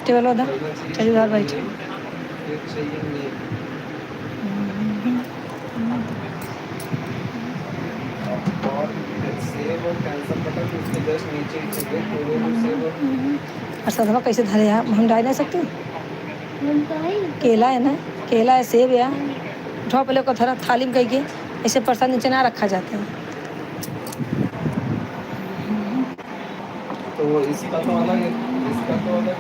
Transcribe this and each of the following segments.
Table वाला चलिए उधर बैठे। और सदमा कैसे धरे यहाँ हम डाल नहीं सकते। केला है ना, केला है, सेब है। उठाओ पहले को थोड़ा थाली में कह के, ऐसे प्रसाद नीचे ना रखा जाता है। तो इसका तो अलग है, इसका तो अलग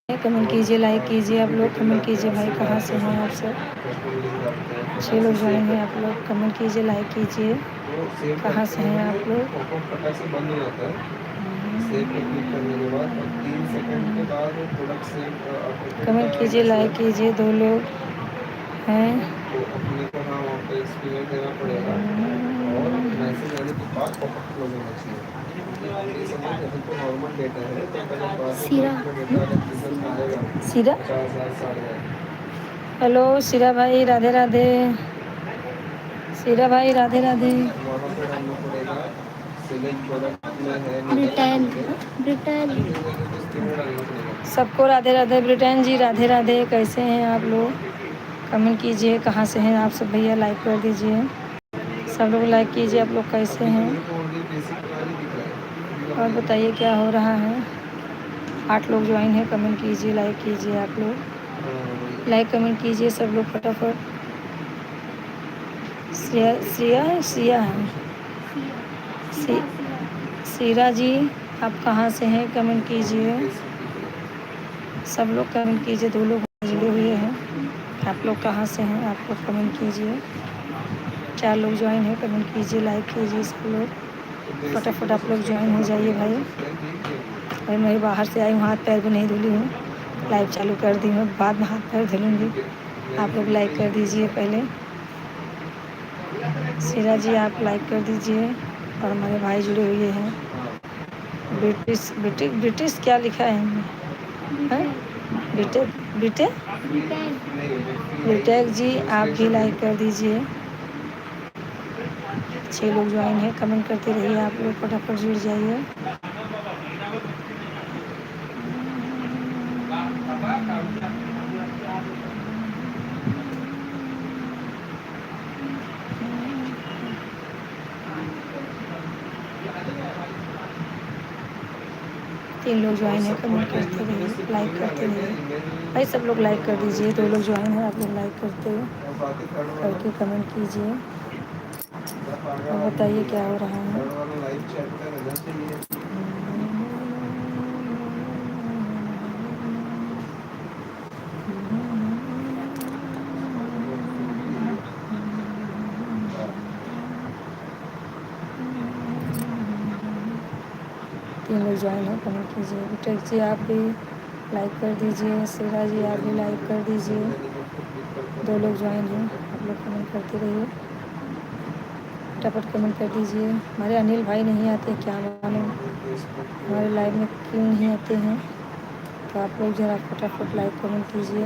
कमेंट कीजिए, लाइक कीजिए आप लोग, कमेंट कीजिए भाई कहाँ से हैं आप सब। 6 लोग ज्वाइन हैं आप लोग, कमेंट कीजिए, लाइक कीजिए, कहाँ से हैं आप लोग। कमेंट कीजिए, लाइक कीजिए, 2 लोग हैं। सीरा, हेलो सीरा भाई, राधे राधे। सीरा भाई राधे राधे। Britain, Britain. सबको राधे राधे। ब्रिटेन जी राधे राधे, कैसे हैं आप लोग। कमेंट कीजिए कहाँ से हैं आप सब भैया, लाइक कर दीजिए। सब लोग लाइक कीजिए, आप लोग कैसे हैं और बताइए क्या हो रहा है। 8 लोग ज्वाइन हैं, कमेंट कीजिए, लाइक कीजिए आप लोग, लाइक कमेंट कीजिए सब लोग फटाफट। सिया है। सीरा जी आप कहाँ से हैं, कमेंट कीजिए। सब लोग कमेंट कीजिए, 2 लोग जुड़े हुए हैं। आप लोग कहाँ से हैं, आप लोग कमेंट कीजिए। 4 लोग ज्वाइन हैं, कमेंट कीजिए, लाइक कीजिए सब लोग फटाफट। आप लोग ज्वाइन हो जाइए भाई। और मैं बाहर से आई हूँ, हाथ पैर भी नहीं धुली हूँ, लाइव चालू कर दी हूँ, बाद में हाथ पैर धुलूँगी। आप लोग लाइक कर दीजिए पहले। सीरा जी आप लाइक कर दीजिए। और हमारे भाई जुड़े हुए हैं। ब्रिटिश क्या लिखा है इनमें, ब्रिटेक जी आप भी लाइक कर दीजिए। 6 लोग ज्वाइन हैं, कमेंट करते रहिए आप लोग, फटाफट जुड़ जाइए। तीन लोग ज्वाइन है, कमेंट करते रहिए, लाइक करते रहिए भाई। सब लोग लाइक कर दीजिए। 2 लोग ज्वाइन है, आप लोग लाइक करके कमेंट कीजिए और बताइए क्या हो रहा है। तीन लोग ज्वाइन है, कमेंट कीजिए। विटेक जी आप भी लाइक कर दीजिए। सीरा जी आप भी लाइक कर दीजिए। 2 लोग ज्वाइन हैं, आप लोग कमेंट करते रहिए, फटाफट कमेंट कर दीजिए। हमारे अनिल भाई नहीं आते, क्या मालूम हमारे लाइव में क्यों नहीं आते हैं। तो आप लोग ज़रा फटाफट लाइक कमेंट कीजिए।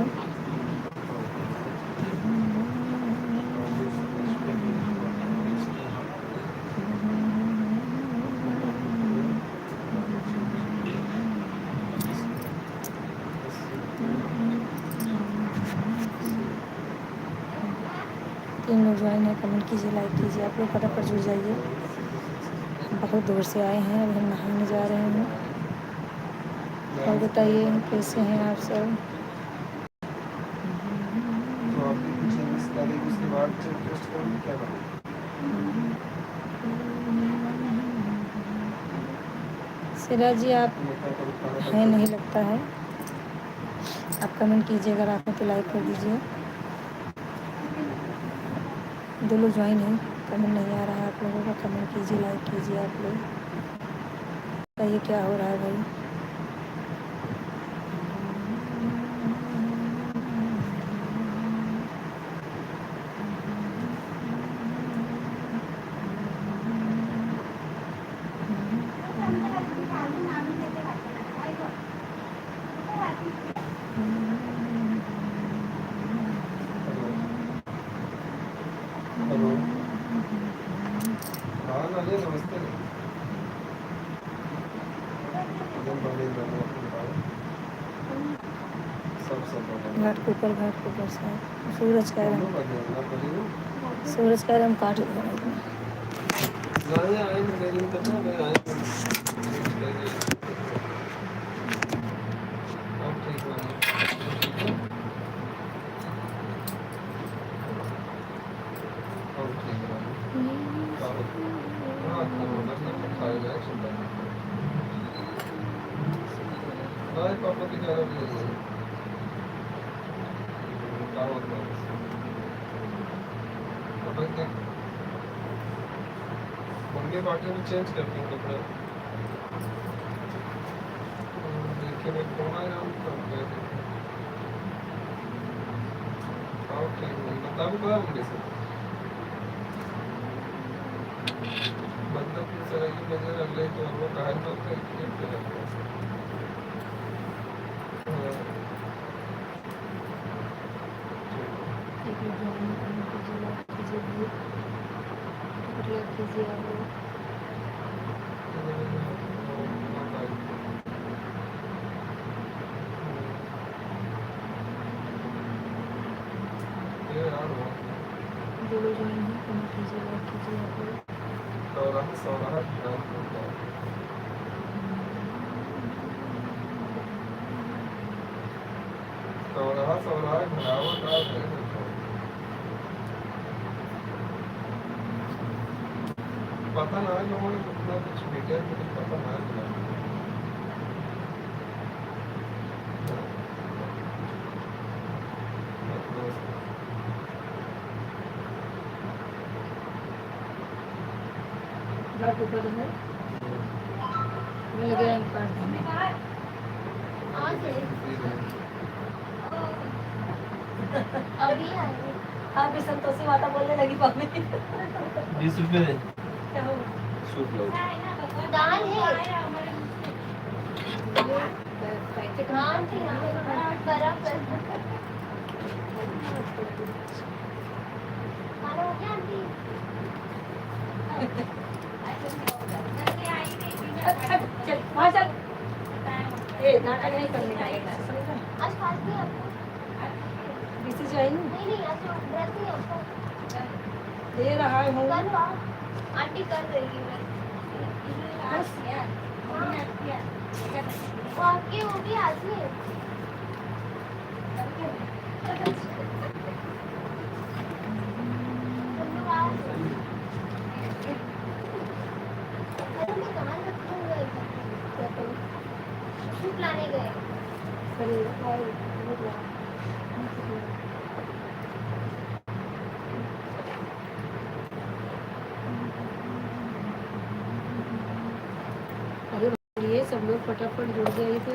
तीन लोग ज्वाइन है, कमेंट कीजिए, लाइक कीजिए। आप लोग फटाफट जुड़ जाइए। बहुत दूर से आए हैं, अभी हम नहाने जा रहे हैं। और बताइए कैसे हैं आप सब? तो आपकी कुछ 20 तारीख उसके बाद टेस्ट करोगे क्या बात? सिरा जी आप हैं नहीं लगता है। आप कमेंट कीजिए, अगर आप हैं तो लाइक कर दीजिए। दो लोग ज्वाइन हैं, कमेंट नहीं आ रहा है आप लोगों का। कमेंट कीजिए, लाइक कीजिए आप लोग। बताइए क्या हो रहा है भाई? हेलो, हाँ नानी नमस्ते। घाट के ऊपर से सूरज कह रहे हैं, सूरज कह रहे हम काट दें। पापा की तरफ मम्मी पार्टी में चेंज करती हूँ कपड़े। देखिए मैं कौन आया हूँ ठीक है बता भी पाया मुझे से मतलब इस तरह की नजर अगले तो वो कहा तो पता ना लोगों ने उतना कुछ डिटेल में कुछ पता ना चला। मिल गया हम काट देंगे। अभी आए हाँ भी संतोषी माता बोलने लगी मम्मी। 20 रुपए दे क्या हो? सूट लो। दाल है पैकेट हाँ थी बर्फ है खाना हो गया आंटी चल वहाँ चल। ये नाटक नहीं करने का है, समझा? आज फास्ट नहीं आपको किसी चाहिए नहीं आज तो व्रत नहीं आपको दे रहा हूँ। कल आंटी कर देगी मैं वो आपके वो भी आज ही है अरे मैं कहाँ रखूँगा सूप लाने गए अरे ये सब लोग फटाफट जुड़ जाइए तो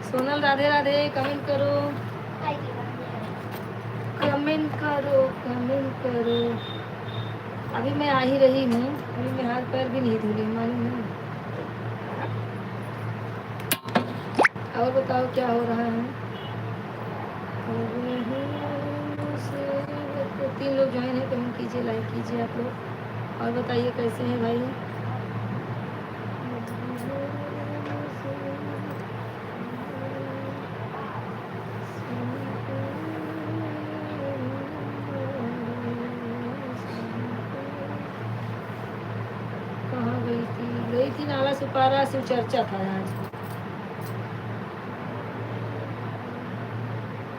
सोनल राधे राधे, कमेंट करो, आई थी बात। कमेंट करो, कमेंट करो। अभी मैं आ ही रही हूँ, अभी मैं हाथ पैर भी नहीं धुली, मालूम है। और बताओ क्या हो रहा है। तो 3 लोग ज्वाइन है, कमेंट कीजिए, लाइक कीजिए आप लोग, और बताइए कैसे हैं भाई। कहाँ गई थी नाला सुपारा, शिव चर्चा था आज।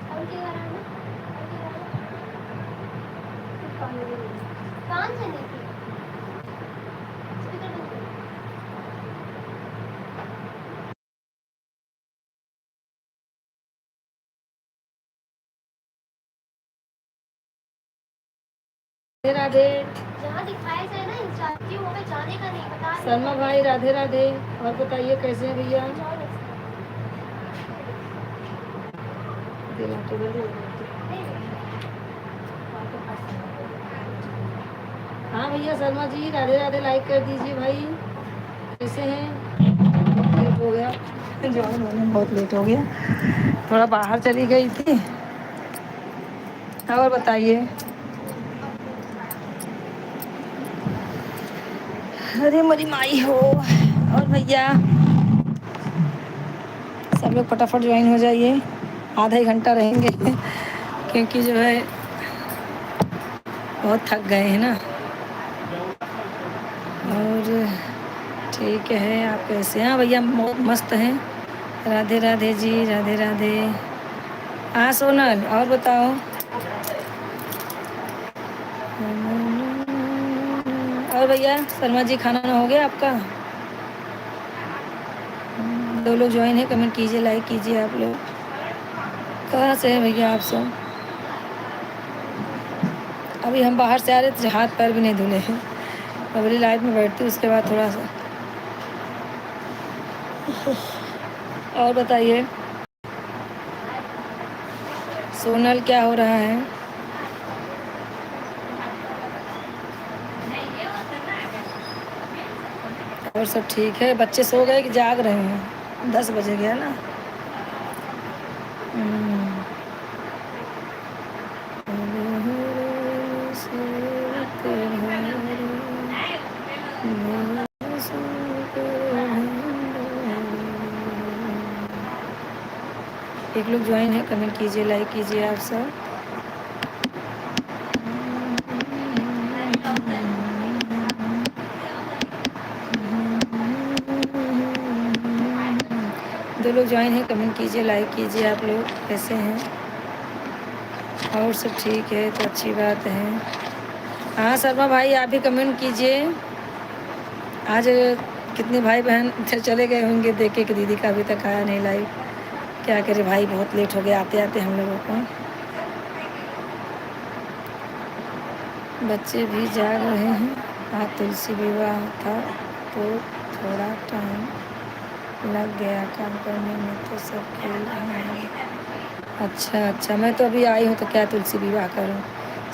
और क्या कर रहा है? कान से नहीं थी। स्पीकर बंद करो। राधे राधे, जहाँ दिखाया जाए ना इंस्टा की, वहाँ पे जाने का नहीं, बता रही शर्मा हूँ। भाई राधे राधे, और बताइए कैसे हैं भैया। जाओ next time। हाँ भैया शर्मा जी राधे राधे, लाइक कर दीजिए भाई, कैसे हैं। बहुत लेट हो गया, जॉइन होने में बहुत लेट हो गया, थोड़ा बाहर चली गई थी। और बताइए। अरे मेरी माई हो। और भैया सब लोग फटाफट ज्वाइन हो जाइए, आधा ही घंटा रहेंगे क्योंकि जो है बहुत थक गए हैं ना। और ठीक है, आप कैसे हैं। हाँ भैया बहुत मस्त हैं, राधे राधे जी, राधे राधे। हाँ सोनल, और बताओ। और भैया शर्मा जी, खाना ना हो गया आपका। 2 लोग ज्वाइन है, कमेंट कीजिए, लाइक कीजिए आप लोग। कहाँ से हैं भैया आप सब। अभी हम बाहर से आ रहे थे, हाथ पैर भी नहीं धुले हैं, अभी लाइट में बैठती उसके बाद थोड़ा सा। और बताइए सोनल, क्या हो रहा है। और सब ठीक है। बच्चे सो गए कि जाग रहे हैं। 10 बजे गया ना। एक लोग ज्वाइन है, कमेंट कीजिए, लाइक कीजिए आप सब। दो लोग ज्वाइन है, कमेंट कीजिए, लाइक कीजिए आप लोग, कैसे हैं। और सब ठीक है तो अच्छी बात है। हाँ शर्मा भाई, आप भी कमेंट कीजिए। आज कितने भाई बहन चले गए होंगे देखे कि दीदी का अभी तक आया नहीं लाइव। क्या करे भाई, बहुत लेट हो गया आते आते हम लोगों को। बच्चे भी जाग रहे हैं। आज तुलसी विवाह था तो थोड़ा टाइम लग गया काम करने में, तो सब खेल रहे हैं। अच्छा अच्छा, मैं तो अभी आई हूँ तो क्या तुलसी विवाह करूँ,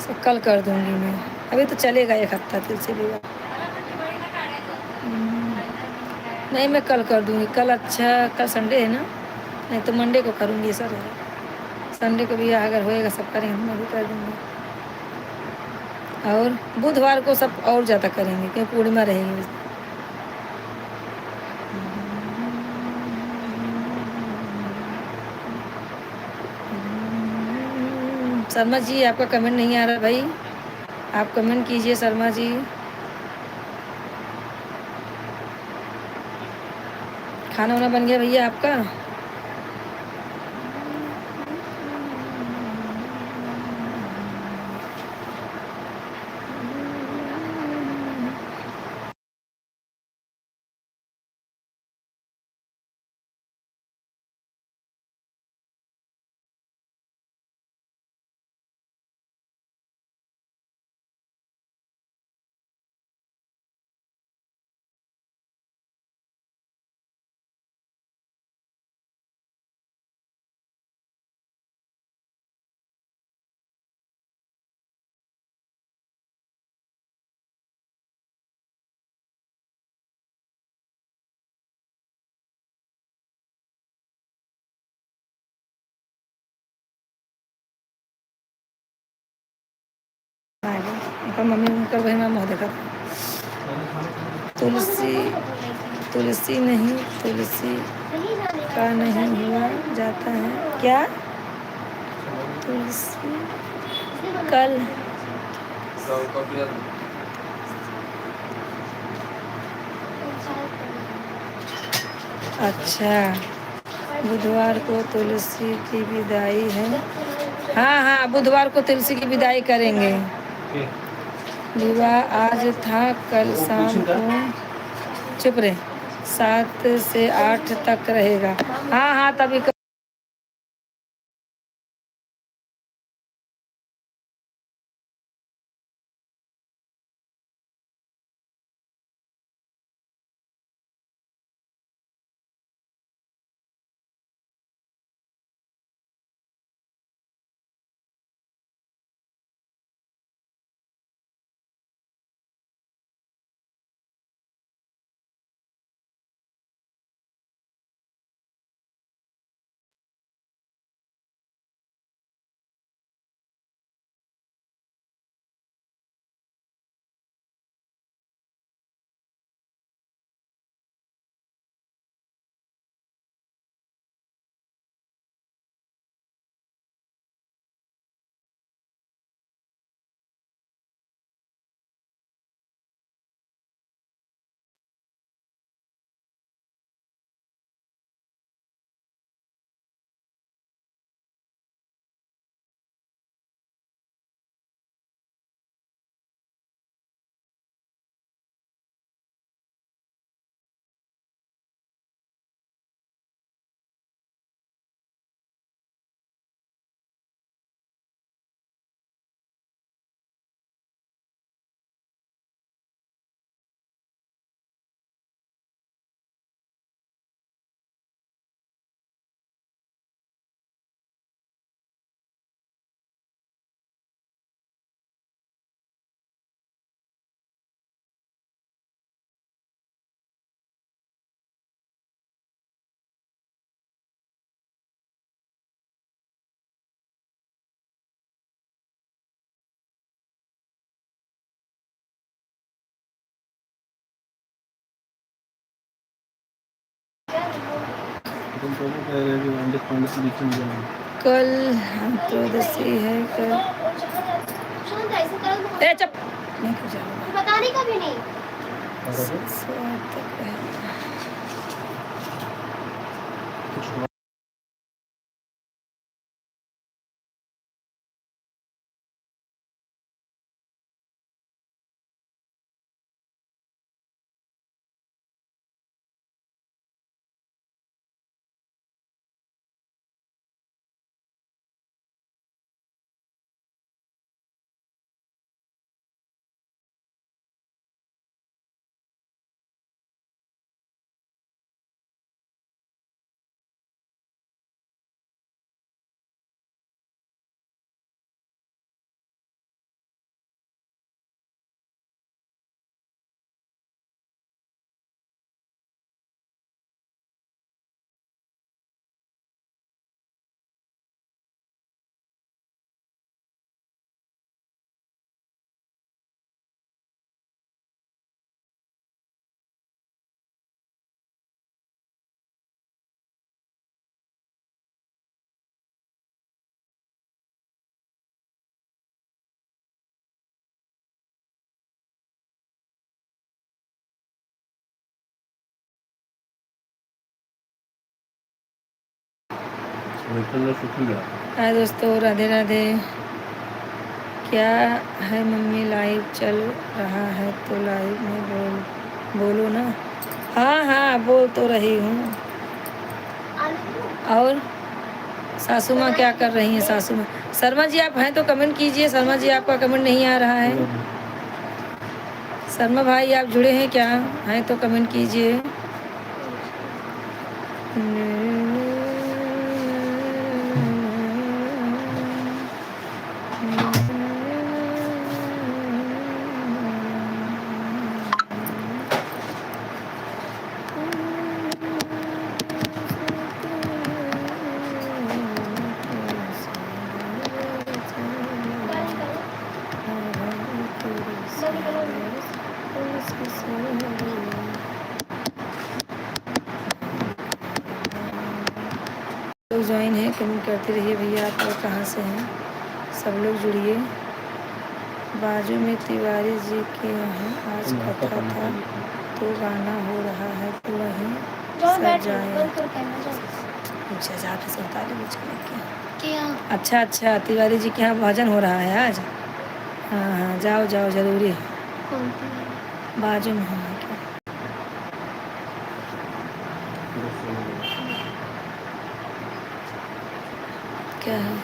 सब कल कर दूँगी मैं। अभी तो चलेगा 1 हफ्ता तुलसी विवाह। नहीं मैं कल कर दूँगी, कल। अच्छा कल संडे है ना, नहीं तो मंडे को करूँगी सर। संडे को भी अगर होएगा सब करेंगे, मैं भी कर दूँगी। और बुधवार को सब और ज़्यादा करेंगे क्योंकि पूर्णिमा रहेगी उस दिन। शर्मा जी आपका कमेंट नहीं आ रहा भाई, आप कमेंट कीजिए शर्मा जी। खाना वाना बन गया भैया आपका। आगे उनका मम्मी उनका बहन मुँह देखा तुलसी तुलसी नहीं तुलसी नहीं जाने का नहीं हुआ जाता है क्या तुलसी कल अच्छा बुधवार को तुलसी की विदाई है हाँ हाँ बुधवार को तुलसी की विदाई करेंगे विवाह आज था कल शाम को चुप रहे 7 से 8 तक रहेगा हाँ हाँ तभी कल त्रयोदशी है कल शांत ऐसे करो ए चुप नहीं कुछ बताने का भी नहीं हाय दोस्तों राधे राधे क्या है मम्मी लाइव चल रहा है तो लाइव में बोलो ना हाँ हाँ बोल तो रही हूँ और सासू माँ क्या कर रही हैं सासू माँ शर्मा जी आप हैं तो कमेंट कीजिए शर्मा जी आपका कमेंट नहीं आ रहा है शर्मा भाई आप जुड़े हैं क्या हैं तो कमेंट कीजिए ज्वाइन हैं कमेंट करते रहिए भैया। आप लोग कहाँ से हैं, सब लोग जुड़िए। बाजू में तिवारी जी के यहाँ आज कथा था तो गाना हो रहा है तो वहीं सजाए। अच्छा जहाँ पे 47 के अच्छा अच्छा तिवारी जी के यहाँ भजन हो रहा है आज। हाँ हाँ जाओ जाओ जरूरी है। बाजू में है क्या? क्या है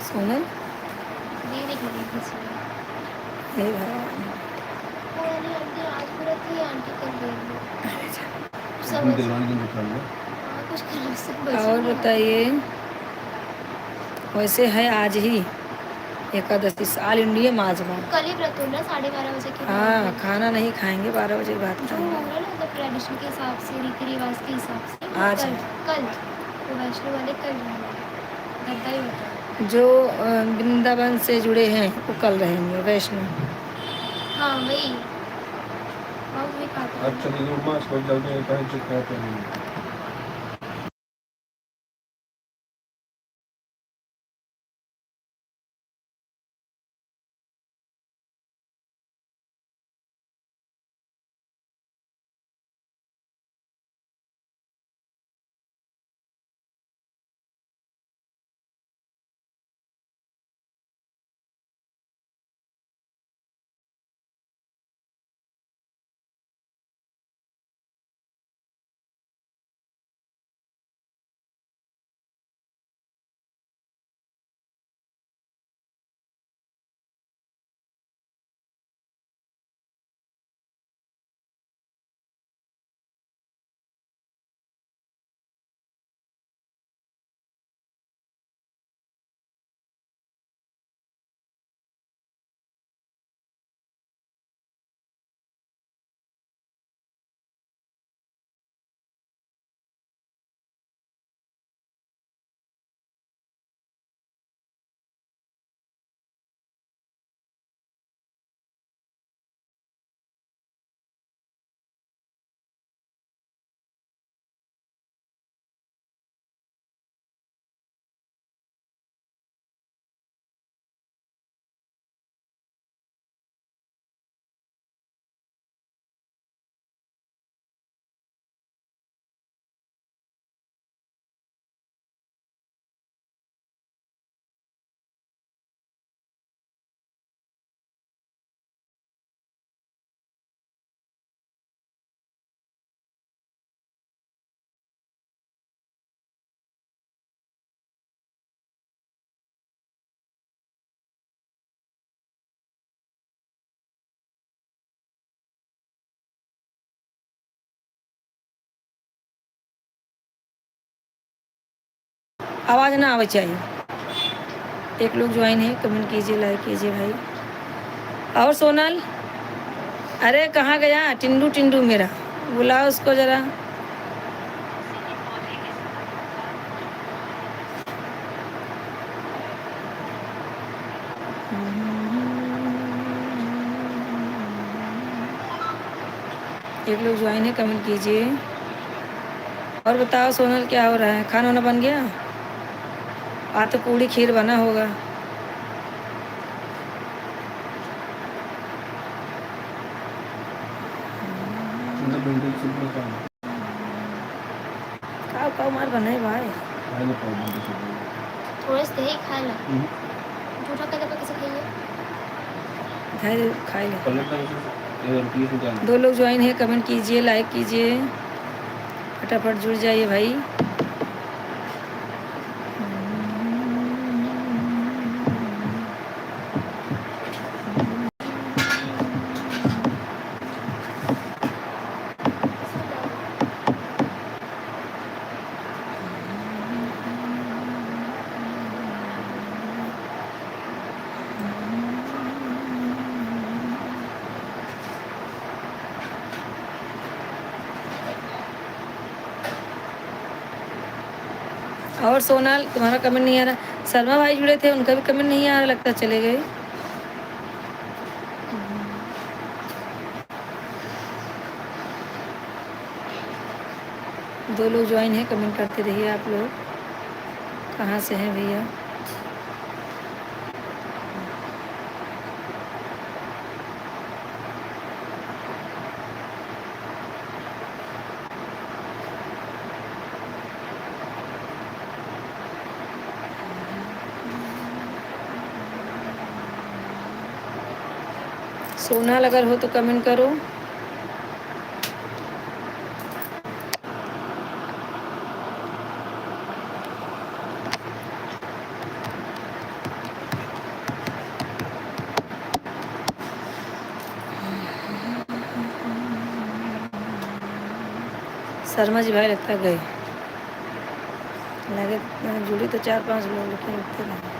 सोनल? हे भगवान। और बताइए, वैसे है आज ही एकादशी ऑल इंडिया माजमा। कल ही व्रत होना 12:30 बजे के बाद। हाँ खाना नहीं खाएंगे, 12 बजे के बाद जो खाएंगे। होगा ना मतलब ट्रेडिशन के हिसाब से, रीति रिवाज के हिसाब से आज कल कल तो वैष्णो वाले कल रहेंगे। गद्दा ही होता है। जो वृंदावन से जुड़े हैं वो कल रहेंगे वैष्णो। हाँ वही और वही खाता है। अच्छा दीदी उपमा छोड़ जाओगे कहीं चेक करते हैं। आवाज़ ना आवे चाहिए। एक लोग ज्वाइन है कमेंट कीजिए, लाइक कीजिए भाई। और सोनल, अरे कहाँ गया टिंडू टिंडू मेरा, बुलाओ उसको ज़रा। एक लोग ज्वाइन है कमेंट कीजिए। और बताओ सोनल क्या हो रहा है, खाना वाना बन गया? आज तो पूड़ी खीर बना होगा। खाओ खाओ मार बना है भाई। थोड़े से दही खा लो। झूठा कदम पर कैसे खाइए? धैर्य खाई ले। 2 लोग ज्वाइन है कमेंट कीजिए, लाइक कीजिए, फटाफट जुड़ जाइए भाई। और सोनल तुम्हारा कमेंट नहीं आ रहा। शर्मा भाई जुड़े थे, उनका भी कमेंट नहीं आ रहा, लगता चले गए। 2 लोग ज्वाइन हैं, कमेंट करते रहिए आप लोग। कहाँ से हैं भैया? सोनल अगर हो तो कमेंट करो। शर्मा जी भाई लगता गए, लगे जुड़ी तो 4-5 लोग, लेकिन उठते नहीं।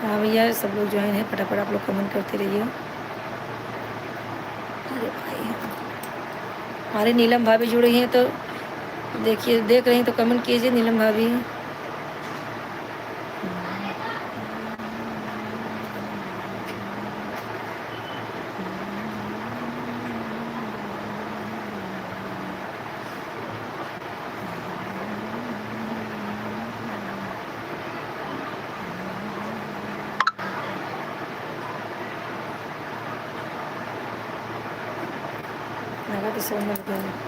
हाँ भैया, सब लोग ज्वाइन हैं, फटाफट आप लोग कमेंट करते रहिए। अरे भाई, हमारी नीलम भाभी जुड़ी हैं, तो देखिए, देख रही हैं तो कमेंट कीजिए नीलम भाभी। लगा तो सोने लग गया।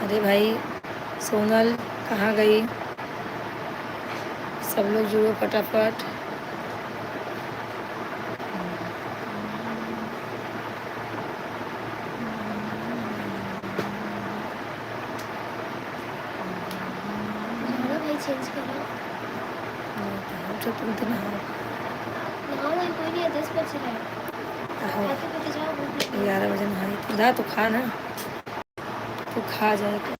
अरे भाई, सोनल कहाँ गई? सब लोग जुड़ो फटाफट। नहाना भाई चेंज करो। तुम तो नहाओ। नहाओ भाई, कोई नहीं है, 10 बज रहा है। खाते पीते जाओ, भूख लगी है। 11 बजे नहाई थी। जा तो खा ना, तो खा जाए।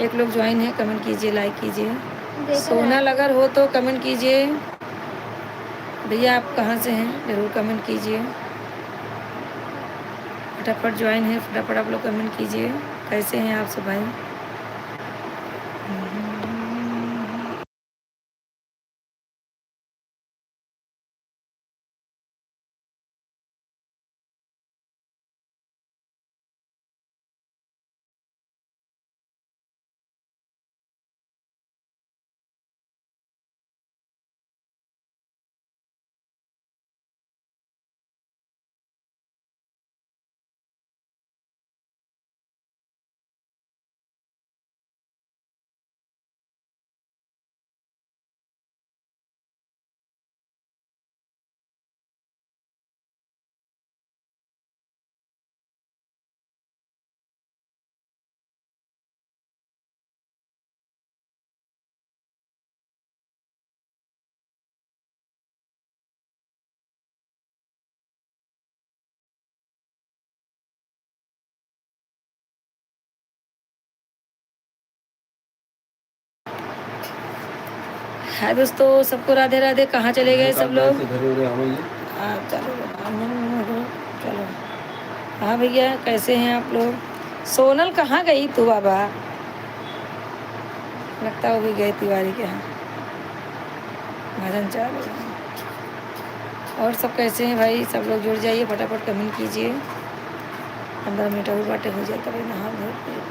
एक लोग ज्वाइन है, कमेंट कीजिए, लाइक कीजिए। सोनल अगर हो तो कमेंट कीजिए। भैया आप कहाँ से हैं, ज़रूर कमेंट कीजिए। फटाफट ज्वाइन है, फटाफट आप लोग कमेंट कीजिए। कैसे हैं आप सब भाई? हाय दोस्तों, सबको राधे राधे। कहाँ चले गए सब लोग? हाँ चलो चलो। हाँ भैया, कैसे हैं आप लोग? सोनल कहाँ गई तू बाबा? लगता वो भी गए तिवारी के यहाँ भजन चालू है। और सब कैसे हैं भाई? सब लोग जुड़ जाइए, फटाफट कमेंट कीजिए। 15 मिनट और बाटे हो जाए तभी नहा धो के।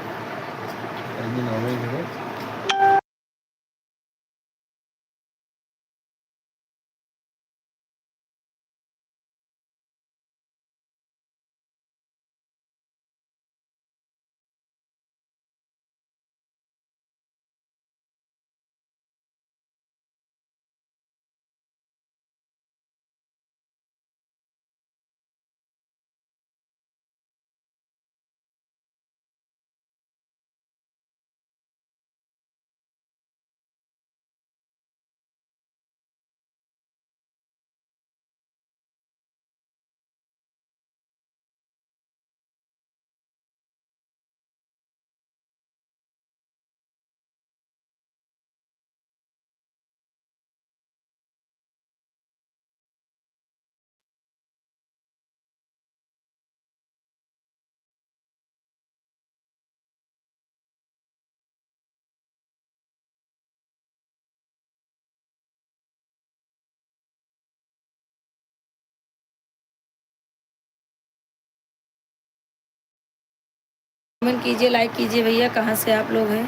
कमेंट कीजिए, लाइक कीजिए भैया। कहाँ से आप लोग हैं?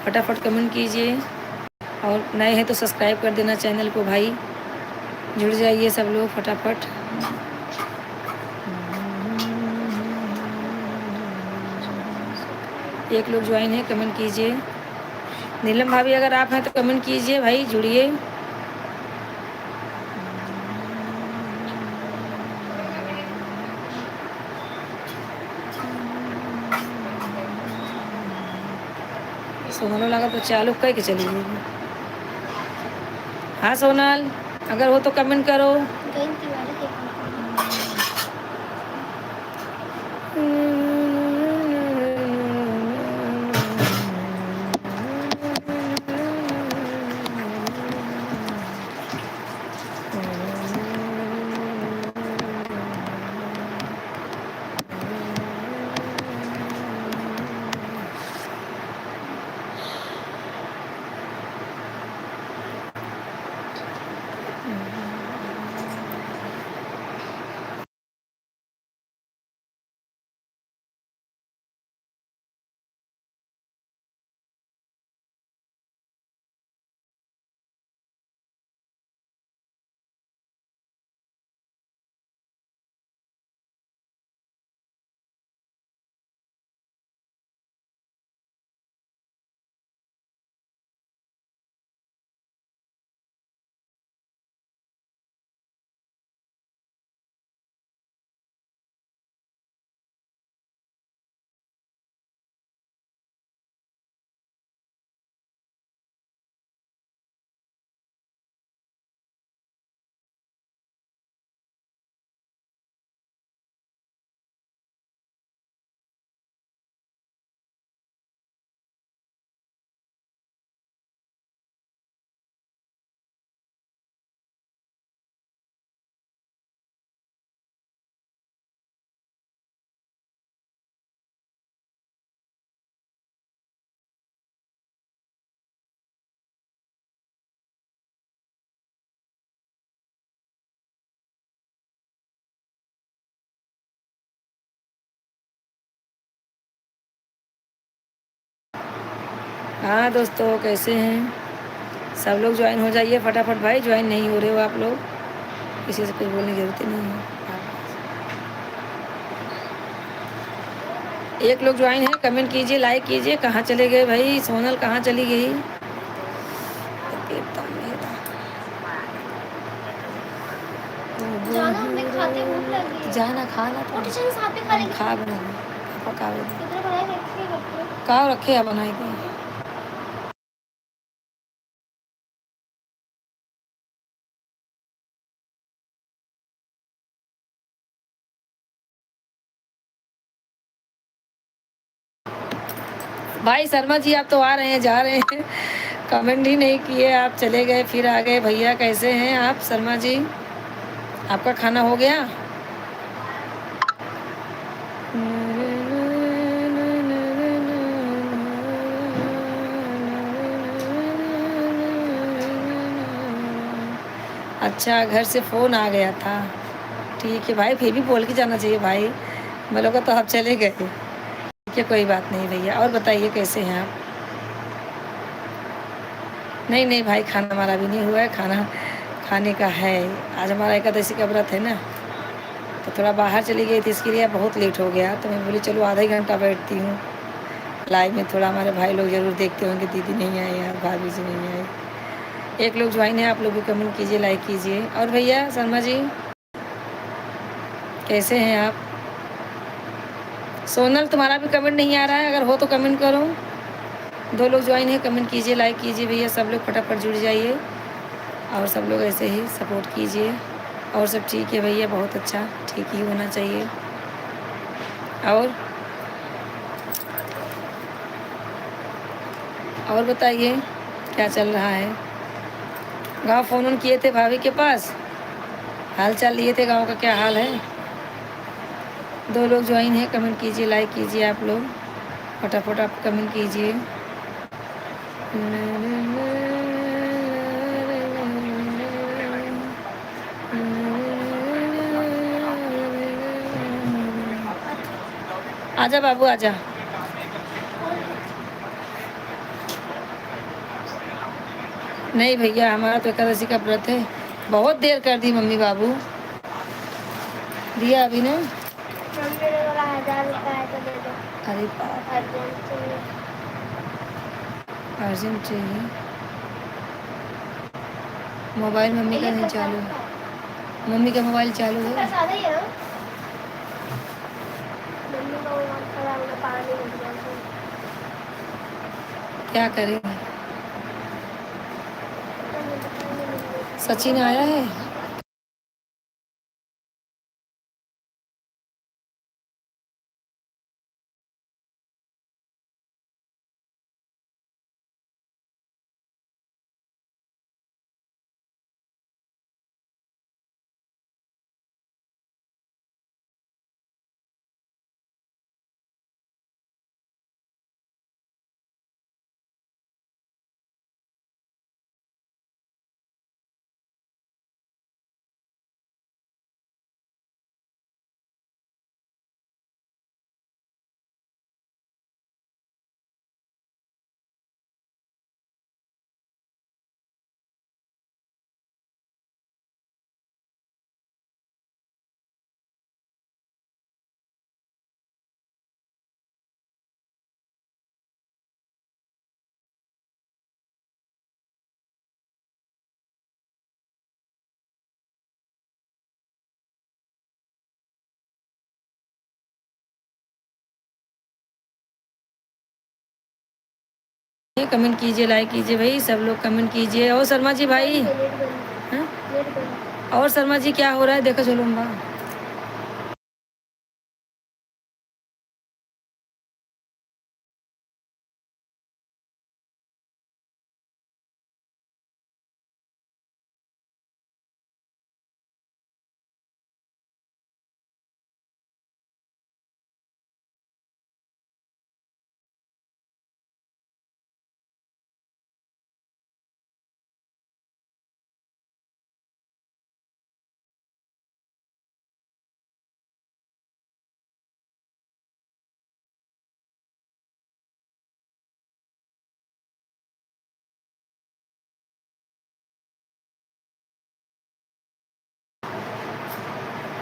फटाफट कमेंट कीजिए। और नए हैं तो सब्सक्राइब कर देना चैनल को भाई। जुड़ जाइए सब लोग फटाफट। एक लोग ज्वाइन है, कमेंट कीजिए। नीलम भाभी अगर आप हैं तो कमेंट कीजिए भाई, जुड़िए। सोनल लगा तो चालू कह के चली जाएगी। हाँ सोनल, अगर हो तो कमेंट करो। गई तिवारी के हाँ दोस्तों, कैसे हैं सब लोग? ज्वाइन हो जाइए फटाफट भाई। ज्वाइन नहीं हो रहे हो आप लोग, किसी से कुछ बोलने की जरूरत ही नहीं है। एक लोग ज्वाइन है, कमेंट कीजिए, लाइक कीजिए। कहाँ चले गए भाई? सोनल कहाँ चली गई? जाना, हमें खाते भूख लगी है। जाना खाना तो और चल साथ में खा लेंगे। खा बना पका किधर बनाए रखे का रखे है बनाए के। भाई शर्मा जी, आप तो आ रहे हैं जा रहे हैं। कमेंट ही नहीं किए, आप चले गए फिर आ गए। भैया कैसे हैं आप शर्मा जी? आपका खाना हो गया? अच्छा, घर से फ़ोन आ गया था। ठीक है भाई, फिर भी बोल के जाना चाहिए भाई। मैं लोग तो आप चले गए। ठीक है, कोई बात नहीं भैया। और बताइए कैसे हैं आप? नहीं नहीं भाई, खाना हमारा भी नहीं हुआ है, खाना खाने का है। आज हमारा एकादशी का व्रत है ना, तो थोड़ा बाहर चली गई थी, इसके लिए बहुत लेट हो गया। तो मैं बोली चलो आधा ही घंटा बैठती हूँ लाइव में, थोड़ा हमारे भाई लोग ज़रूर देखते होंगे, दीदी नहीं आए यार, भाभी जी नहीं आए। एक लोग ज्वाइन है, आप लोग भी कमेंट कीजिए, लाइक कीजिए। और भैया शर्मा जी कैसे हैं आप? सोनल तुम्हारा भी कमेंट नहीं आ रहा है, अगर हो तो कमेंट करो। 2 लोग ज्वाइन है, कमेंट कीजिए, लाइक कीजिए भैया, सब लोग फटाफट जुड़ जाइए और सब लोग ऐसे ही सपोर्ट कीजिए। और सब ठीक है भैया, बहुत अच्छा, ठीक ही होना चाहिए। और बताइए क्या चल रहा है? गांव फ़ोन ऑन किए थे भाभी के पास, हाल चाल लिए थे, गांव का क्या हाल है? 2 लोग ज्वाइन है, कमेंट कीजिए, लाइक कीजिए, आप लोग फटाफट आप कमेंट कीजिए। आजा बाबू आजा। नहीं भैया, हमारा तो एकादशी का व्रत है। बहुत देर कर दी मम्मी बाबू। दिया अभी ने? मम्मी ने बोला 1000 रुपया है तो दे दो। अरे बाप, अर्जेंट चाहिए। अर्जेंट चाहिए। मोबाइल मम्मी का नहीं चालू है, मम्मी का मोबाइल चालू है। प्रसाद ही है ना? मम्मी का मोबाइल खराब है, पानी नहीं दिया उसने। क्या करेंगे? सचिन आया है? कमेंट कीजिए, लाइक कीजिए भाई, सब लोग कमेंट कीजिए। और शर्मा जी भाई, हाँ? और शर्मा जी क्या हो रहा है? देखो चलो अम्बा।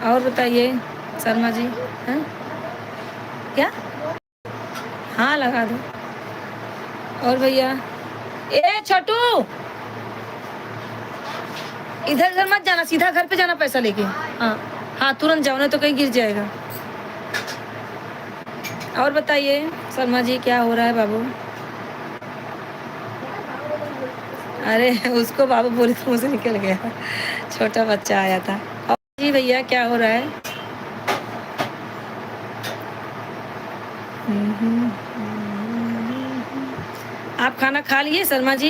और बताइए शर्मा जी, हैं? क्या? हाँ लगा दो। और भैया, ए छोटू, इधर इधर मत जाना, सीधा घर पे जाना पैसा लेके। हाँ हाँ, तुरंत जाओ ना तो कहीं गिर जाएगा। और बताइए शर्मा जी क्या हो रहा है बाबू? अरे उसको बाबू बोले तो मुझे निकल गया, छोटा बच्चा आया था। और जी भैया क्या हो रहा है? आप खाना खा लिए शर्मा जी?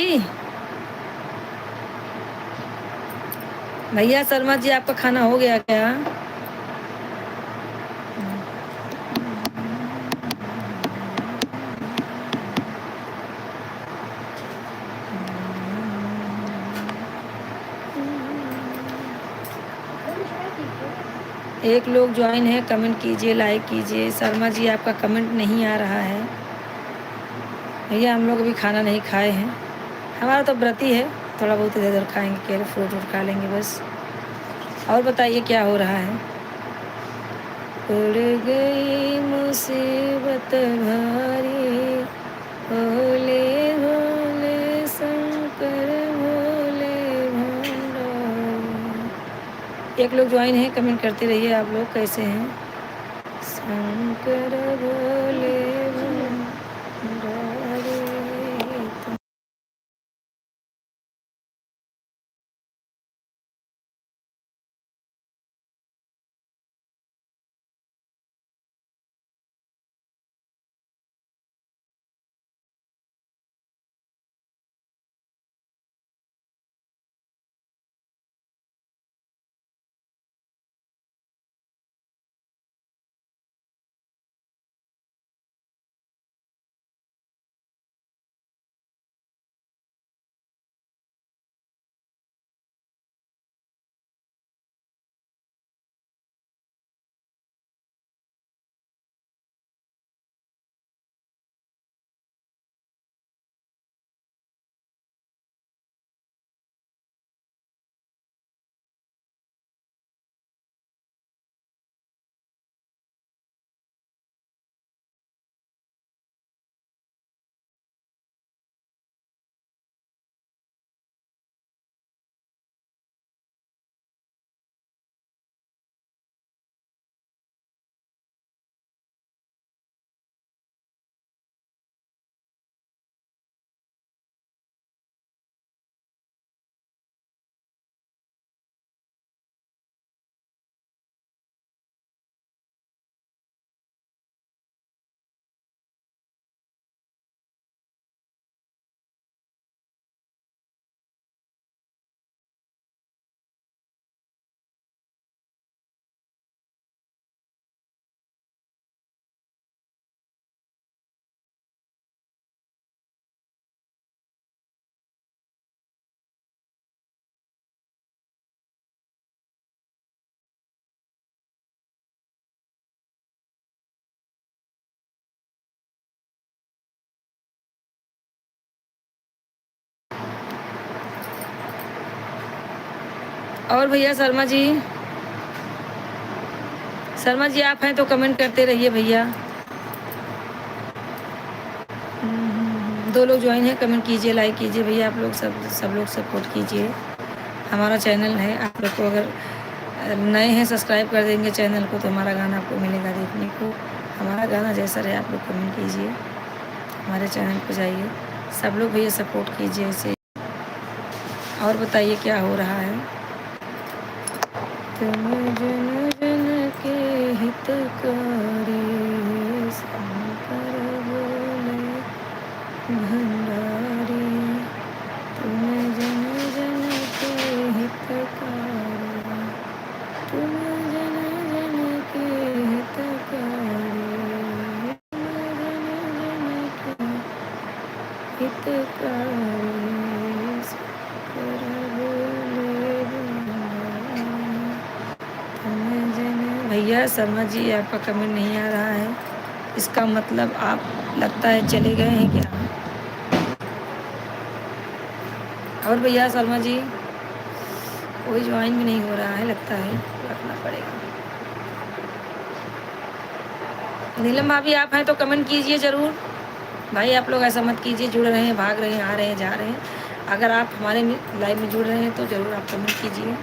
भैया शर्मा जी आपका खाना हो गया क्या? एक लोग ज्वाइन है, कमेंट कीजिए, लाइक कीजिए। शर्मा जी आपका कमेंट नहीं आ रहा है। भैया हम लोग अभी खाना नहीं खाए हैं, हमारा तो व्रती है, थोड़ा बहुत इधर उधर खाएंगे, केले फ्रूट व्रूट खा लेंगे बस। और बताइए क्या हो रहा है? उड़ गई मुसीबत भारी, भोले भोले शंकर भोले भंडारी। एक लोग ज्वाइन है, कमेंट करते रहिए। आप लोग कैसे हैं? शंकर भोले भंडारी। और भैया शर्मा जी आप हैं तो कमेंट करते रहिए भैया। 2 लोग ज्वाइन है, कमेंट कीजिए, लाइक कीजिए भैया। आप लोग सब लोग सपोर्ट कीजिए। हमारा चैनल है, आप लोग को अगर नए हैं सब्सक्राइब कर देंगे चैनल को तो हमारा गाना आपको मिलेगा देखने को। हमारा गाना जैसा रहे आप लोग कमेंट कीजिए, हमारे चैनल पर जाइए। सब लोग भैया सपोर्ट कीजिए ऐसे। और बताइए क्या हो रहा है? तुम जन जन के हितकारी, शंकर भोले भंडारी। तुम जन जन के हितकारी, तुम जन जन के हितकारी, तुम जन जन के हितकारी, शंकर भोले भंडारी। भैया शर्मा जी आपका कमेंट नहीं आ रहा है, इसका मतलब आप लगता है चले गए हैं क्या? और भैया शर्मा जी कोई ज्वाइन भी नहीं हो रहा है, लगता है रखना पड़ेगा। नीलम भाभी आप हैं तो कमेंट कीजिए ज़रूर। भाई आप लोग ऐसा मत कीजिए, जुड़ रहे हैं, भाग रहे हैं, आ रहे हैं, जा रहे हैं। अगर आप हमारे लाइव में जुड़ रहे हैं तो ज़रूर आप कमेंट कीजिए।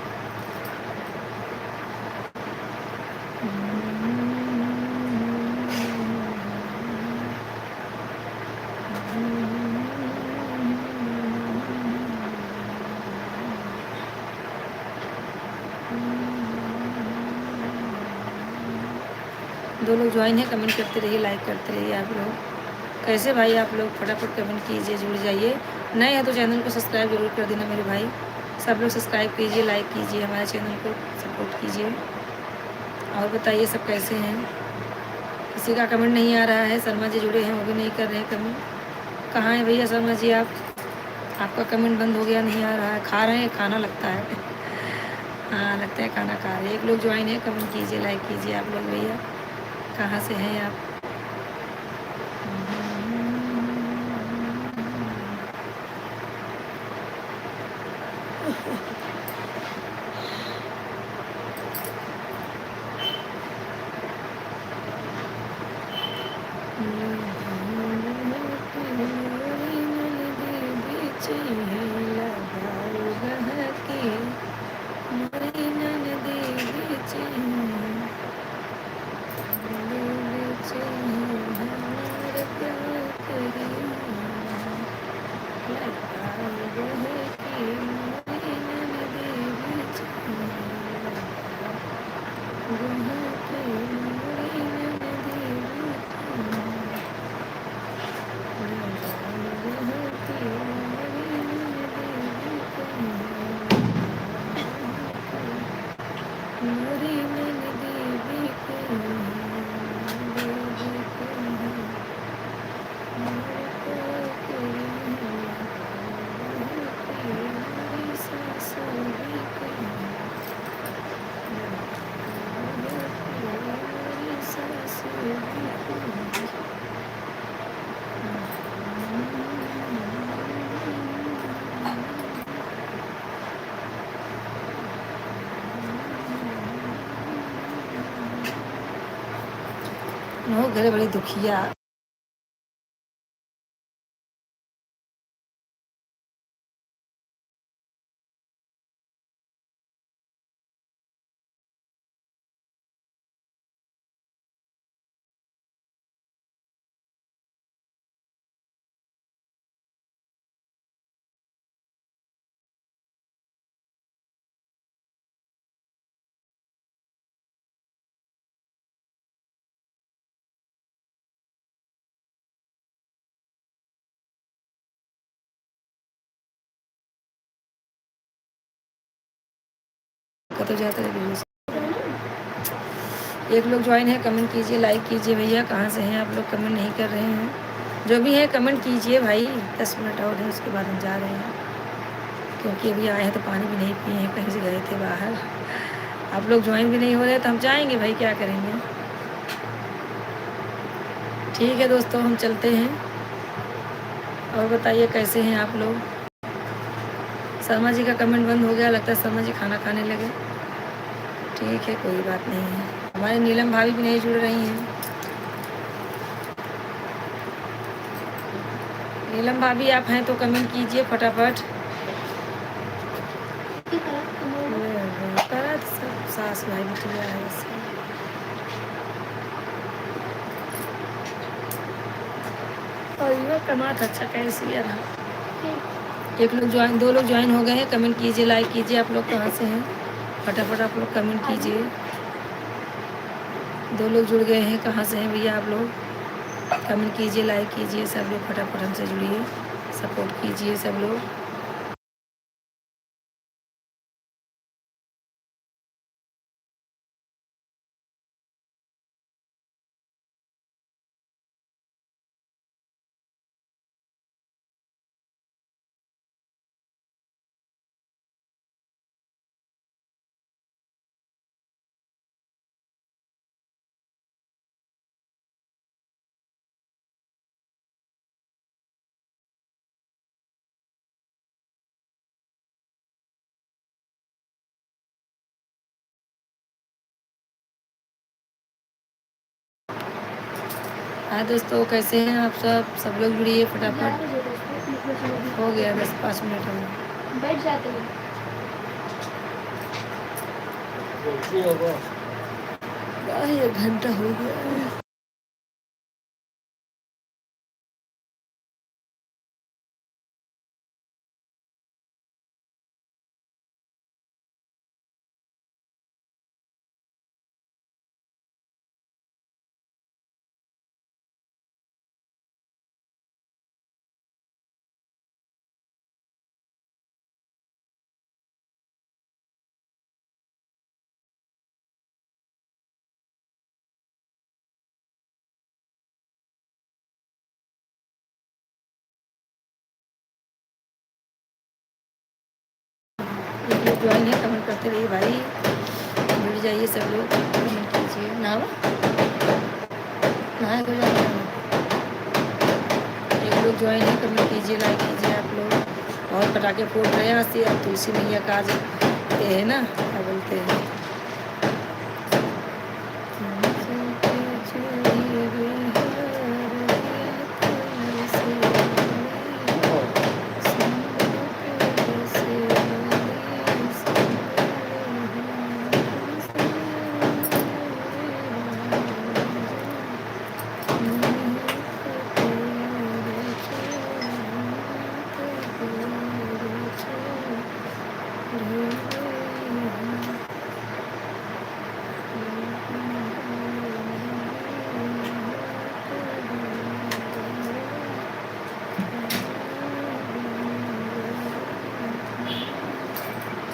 दो लोग ज्वाइन है, कमेंट करते रहिए, लाइक करते रहिए आप लोग। कैसे भाई आप लोग, फटाफट कमेंट कीजिए, जुड़ जाइए। नए हैं तो चैनल को सब्सक्राइब जरूर कर देना मेरे भाई। सब लोग सब्सक्राइब कीजिए, लाइक कीजिए, हमारे चैनल को सपोर्ट कीजिए। और बताइए सब कैसे हैं। किसी का कमेंट नहीं आ रहा है। शर्मा जी जुड़े हैं, वो भी नहीं कर रहे हैं कमेंट। कहाँ है भैया शर्मा जी आप? आपका कमेंट बंद हो गया, नहीं आ रहा है। खा रहे हैं खाना लगता है। हाँ लगता है खाना खा रहे हैं। एक लोग ज्वाइन है, कमेंट कीजिए, लाइक कीजिए आप लोग भैया। कहाँ से हैं आप? हो गए बड़ी दुखिया। तो जाता है। एक लोग ज्वाइन है, कमेंट कीजिए, लाइक कीजिए भैया। कहाँ से हैं आप लोग? कमेंट नहीं कर रहे हैं। जो भी है कमेंट कीजिए भाई। 10 मिनट और है, उसके बाद हम जा रहे हैं, क्योंकि अभी आए हैं तो पानी भी नहीं पिए हैं, कहीं से गए थे बाहर। आप लोग ज्वाइन भी नहीं हो रहे तो हम जाएंगे भाई, क्या करेंगे। ठीक है दोस्तों, हम चलते हैं। और बताइए कैसे हैं आप लोग? शर्मा जी का कमेंट बंद हो गया, लगता है शर्मा जी खाना खाने लगे। ठीक है, कोई बात नहीं है। हमारे नीलम भाभी भी नहीं जुड़ रही हैं। नीलम भाभी आप हैं तो कमेंट कीजिए फटाफट। सब सास भाई बिटिया है सब। और ये कमात अच्छा कैसी है रहा। एक लोग ज्वाइन, 2 लोग ज्वाइन हो गए हैं, कमेंट कीजिए, लाइक कीजिए। आप लोग कहाँ से हैं? फटाफट आप लोग कमेंट कीजिए। 2 लोग जुड़ गए हैं, कहाँ से हैं भैया आप लोग? कमेंट कीजिए, लाइक कीजिए, सब लोग फटाफट हमसे जुड़िए, सपोर्ट कीजिए सब लोग। हाँ दोस्तों, कैसे हैं आप सब? सब लोग जुड़िए फटाफट। हो गया 10-5 मिनट हो गए। बैठ जाते हैं। एक घंटा हो गया। एक लोग ज्वाइन है, कमेंट करते रहिए भाई, जुड़ जाइए सब लोग, कमेंट कीजिए। नहाए हो जाए, एक लोग ज्वाइन है, कमेंट कीजिए, लाइक कीजिए आप लोग। और पटाखे फोड़ रहे हैं आज से, अब तुलसी मैया का आज ये है ना, क्या बोलते हैं,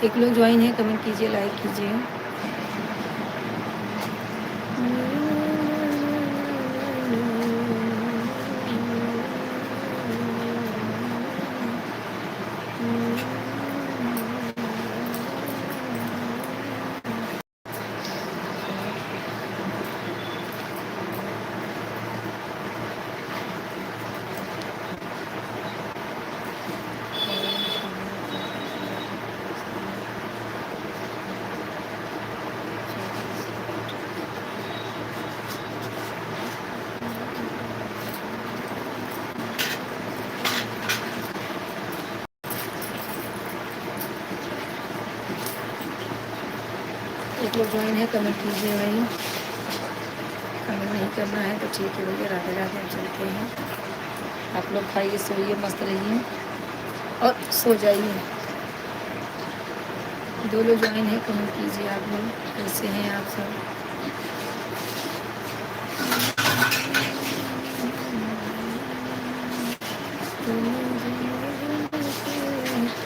एक लोग ज्वाइन है, कमेंट कीजिए, लाइक कीजिए। एक लोग ज्वाइन है, कमेंट कीजिए भाई, कमेंट नहीं करना है तो ठीक है भैया, राधे राधे, हम चलते हैं। आप लोग खाइए, सोइए, मस्त रहिए और सो जाइए। दो लोग ज्वाइन है, कमेंट कीजिए आप लोग, कैसे हैं आप सब।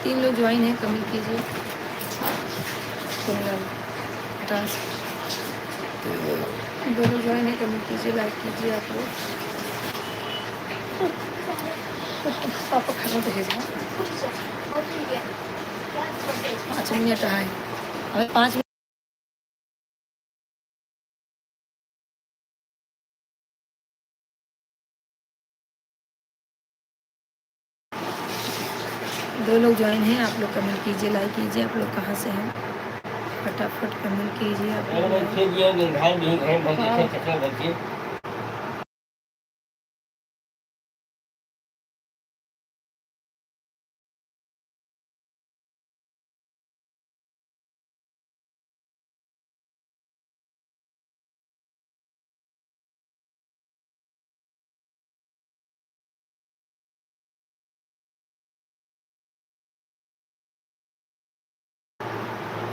तीन लोग ज्वाइन है, कमेंट कीजिए। दो लोग ज्वाइन है, कमेंट कीजिए, लाइक कीजिए आप लोग। पापा खाना तो भेजना, 5 मिनट है, हमें 5 मिनट। दो लोग ज्वाइन हैं, आप लोग कमेंट कीजिए, लाइक कीजिए। आप लोग कहाँ से हैं, फटाफट कमेंट कीजिए आप लोग।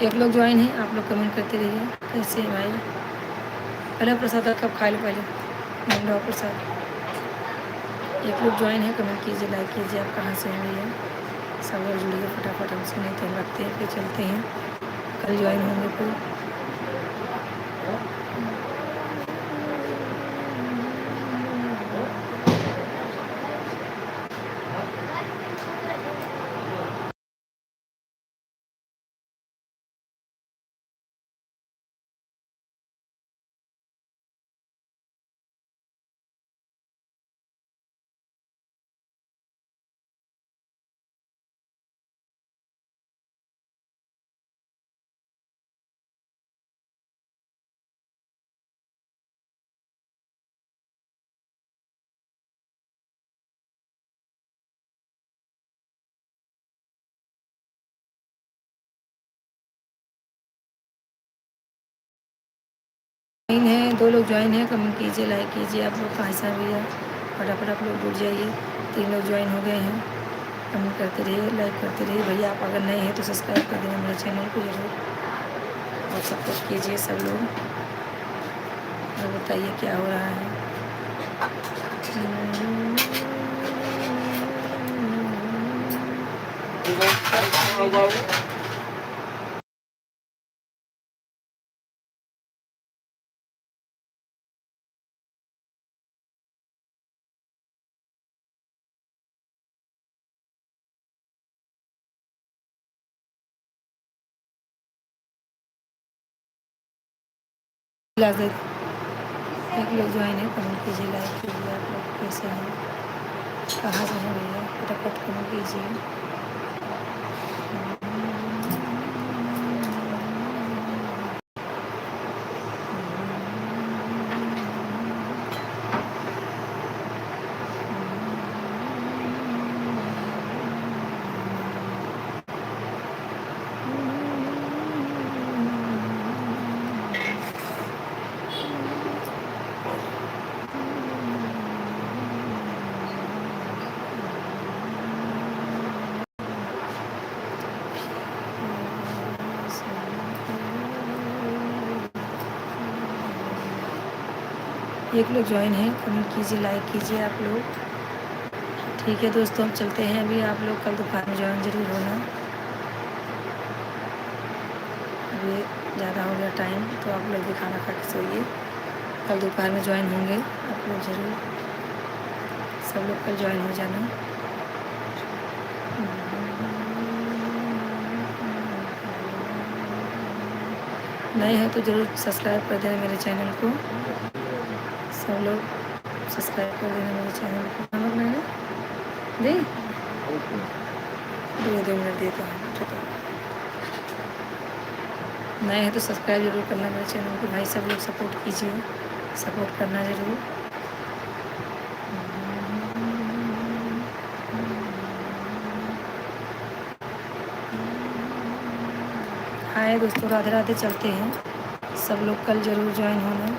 एक लोग ज्वाइन है, आप लोग कमेंट करते रहिए, कैसे हैं भाई। पहले प्रसाद कब खा लो, पहले मंडा प्रसाद। एक लोग ज्वाइन है, कमेंट कीजिए, लाइक कीजिए। आप कहाँ से हैं भैया, सब लोग जुड़िए फटाफट हमसे, नहीं तो हम रखते हैं, फिर चलते हैं, कल ज्वाइन होंगे फिर। ज्वाइन है, दो लोग ज्वाइन है, कमेंट कीजिए, लाइक कीजिए। आप लोग कहाँ से हैं भैया, फटाफट आप लोग जुड़ जाइए। 3 लोग ज्वाइन हो गए हैं, कमेंट करते रहिए, लाइक करते रहिए भैया। आप अगर नए हैं तो सब्सक्राइब कर देना मेरे चैनल को जरूर, और सपोर्ट कीजिए सब लोग, और बताइए क्या हो रहा है। एक लोग ज्वाइन है, कमेंट कीजिए, लाइक कीजिए। आप लोग कैसे हैं, कहाँ से हैं भैया, फटाफट कमेंट कीजिए। एक लोग ज्वाइन है, कमेंट कीजिए, लाइक कीजिए आप लोग। ठीक है दोस्तों, हम चलते हैं अभी। आप लोग कल दोपहर में ज्वाइन ज़रूर होना। अभी ज़्यादा हो गया टाइम, तो आप लोग भी खाना खा के सोइए। कल दोपहर में ज्वाइन होंगे आप लोग ज़रूर, सब लोग कल ज्वाइन हो जाना। नए हैं तो ज़रूर सब्सक्राइब कर देना मेरे चैनल को। सब लोग सब्सक्राइब कर देना मेरे चैनल को। नमक नहीं है दे, 2 मिनट देता हूँ। ठीक है, नए हैं तो सब्सक्राइब जरूर करना मेरे चैनल को भाई। सब लोग सपोर्ट कीजिए, सपोर्ट करना ज़रूर। हाय दोस्तों, राधे राधे। चलते हैं, सब लोग कल ज़रूर ज्वाइन होना।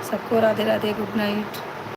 सबको राधे राधे, गुड नाइट।